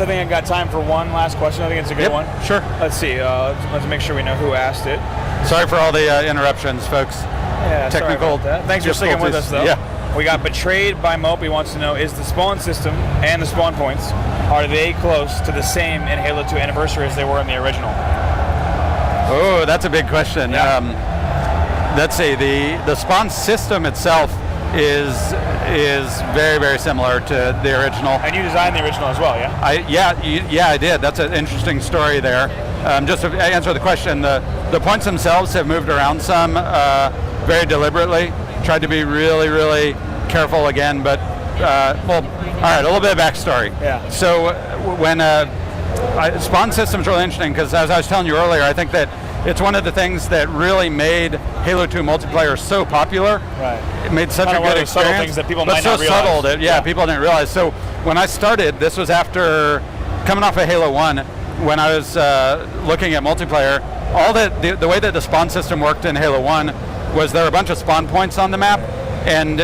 I think I got time for one last question. I think it's a good one. Sure. Let's see. Let's make sure we know who asked it. Sorry for all the interruptions, folks. Yeah, Technical. Thanks for sticking with us, though. Yeah. We got Betrayed by Mope. He wants to know, is the spawn system and the spawn points, are they close to the same in Halo 2 Anniversary as they were in the original? Oh, that's a big question. Yeah. Let's see. The spawn system itself is very, very similar to the original. And you designed the original as well, yeah? Yeah, I did. That's an interesting story there. Just to answer the question, the points themselves have moved around some very deliberately. Tried to be really, really careful again, but well, all right, a little bit of backstory. Yeah. So when spawn system's really interesting because, as I was telling you earlier, I think that it's one of the things that really made Halo 2 multiplayer so popular. Right. It made such a good experience. Subtle things that people might not realize. Subtle that people didn't realize. So when I started, this was after coming off of Halo 1, when I was looking at multiplayer. All the way that the spawn system worked in Halo 1 was there were a bunch of spawn points on the map, and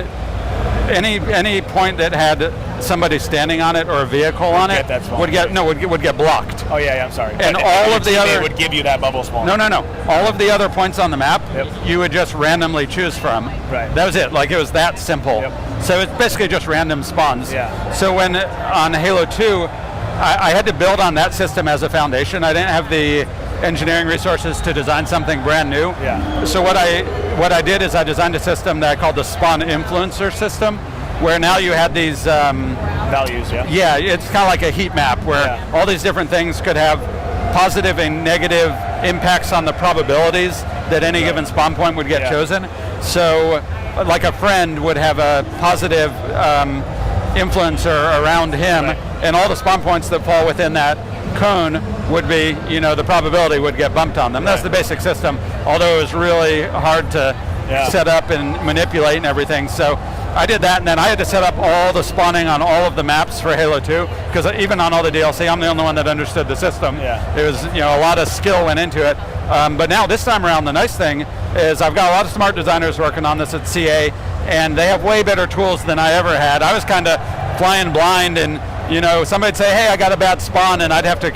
any point that had somebody standing on it or a vehicle on it would get blocked. Oh yeah, I'm sorry. And all of the other would give you that bubble spawn. No. All of the other points on the map, you would just randomly choose from. Right. That was it. Like it was that simple. Yep. So it's basically just random spawns. Yeah. So when on Halo 2, I had to build on that system as a foundation. I didn't have the engineering resources to design something brand new. Yeah. So what I did is I designed a system that I called the Spawn Influencer system, where now you had these values. Yeah. Yeah, it's kind of like a heat map where all these different things could have positive and negative impacts on the probabilities that any given spawn point would get chosen. So, like a friend would have a positive influencer around him, and all the spawn points that fall within that cone would be, the probability would get bumped on them. That's the basic system, although it was really hard to set up and manipulate and everything. So I did that, and then I had to set up all the spawning on all of the maps for Halo 2, because even on all the DLC, I'm the only one that understood the system. Yeah. It was, a lot of skill went into it. But now this time around, the nice thing is I've got a lot of smart designers working on this at CA, and they have way better tools than I ever had. I was kind of flying blind, and somebody'd say, hey, I got a bad spawn, and I'd have to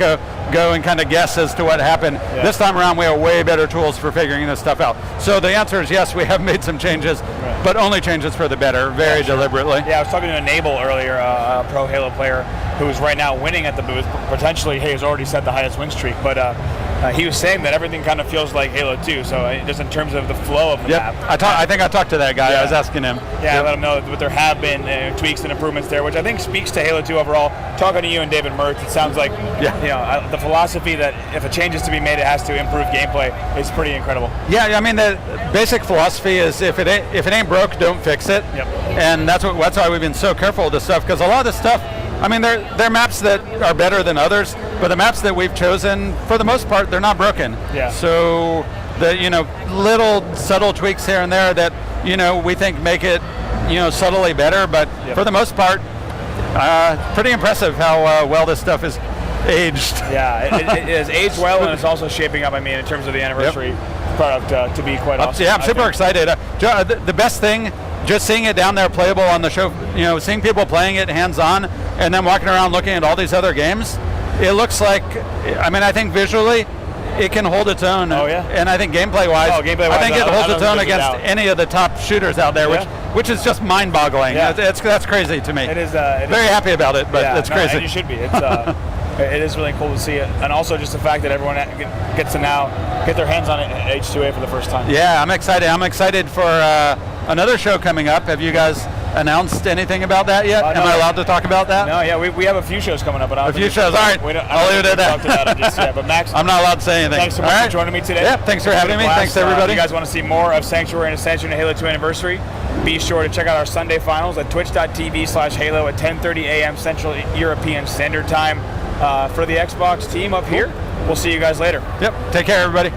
go and kind of guess as to what happened. Yeah. This time around, we have way better tools for figuring this stuff out. So the answer is yes, we have made some changes, but only changes for the better, very deliberately. Yeah, I was talking to Enable earlier, a pro Halo player who's right now winning at the booth. Potentially, has already set the highest win streak, but he was saying that everything kind of feels like Halo 2, so just in terms of the flow of the map. I think I talked to that guy. I was asking him. Yeah, let him know that there have been tweaks and improvements there, which I think speaks to Halo 2 overall. Talking to you and David Mertz, it sounds like the philosophy that if a change is to be made, it has to improve gameplay is pretty incredible. Yeah, I mean the basic philosophy is if it ain't broke, don't fix it. Yep. And that's why we've been so careful with this stuff, because a lot of this stuff, I mean, they're maps that are better than others, but the maps that we've chosen, for the most part, they're not broken. Yeah. So the little subtle tweaks here and there that we think make it subtly better, but for the most part, pretty impressive how well this stuff is aged. Yeah, it is aged well, and it's also shaping up. I mean, in terms of the anniversary product, to be quite awesome. Yeah, I'm super excited. The best thing, just seeing it down there playable on the show, seeing people playing it hands-on, and then walking around looking at all these other games, it looks like, I think visually, it can hold its own. Oh, yeah. And I think gameplay-wise, I think it holds its own against any of the top shooters out there, which is just mind-boggling. Yeah. That's crazy to me. It is. Very happy about it, but it's crazy. And you should be. It's it is really cool to see it, and also just the fact that everyone gets to now get their hands on it at H2A for the first time. Yeah, I'm excited. I'm excited for another show coming up. Have you guys announced anything about that yet? Am I allowed to talk about that? No, yeah, we have a few shows coming up. But a few shows, all right. I'll leave it at that. But Max, I'm not allowed to say anything. Thanks so much for joining me today. Yeah, thanks for having me. Thanks everybody. If you guys want to see more of Sanctuary and Ascension and Halo 2 Anniversary, be sure to check out our Sunday finals at twitch.tv/Halo at 10:30 a.m. Central European Standard Time. For the Xbox team up here, we'll see you guys later. Yep, take care everybody.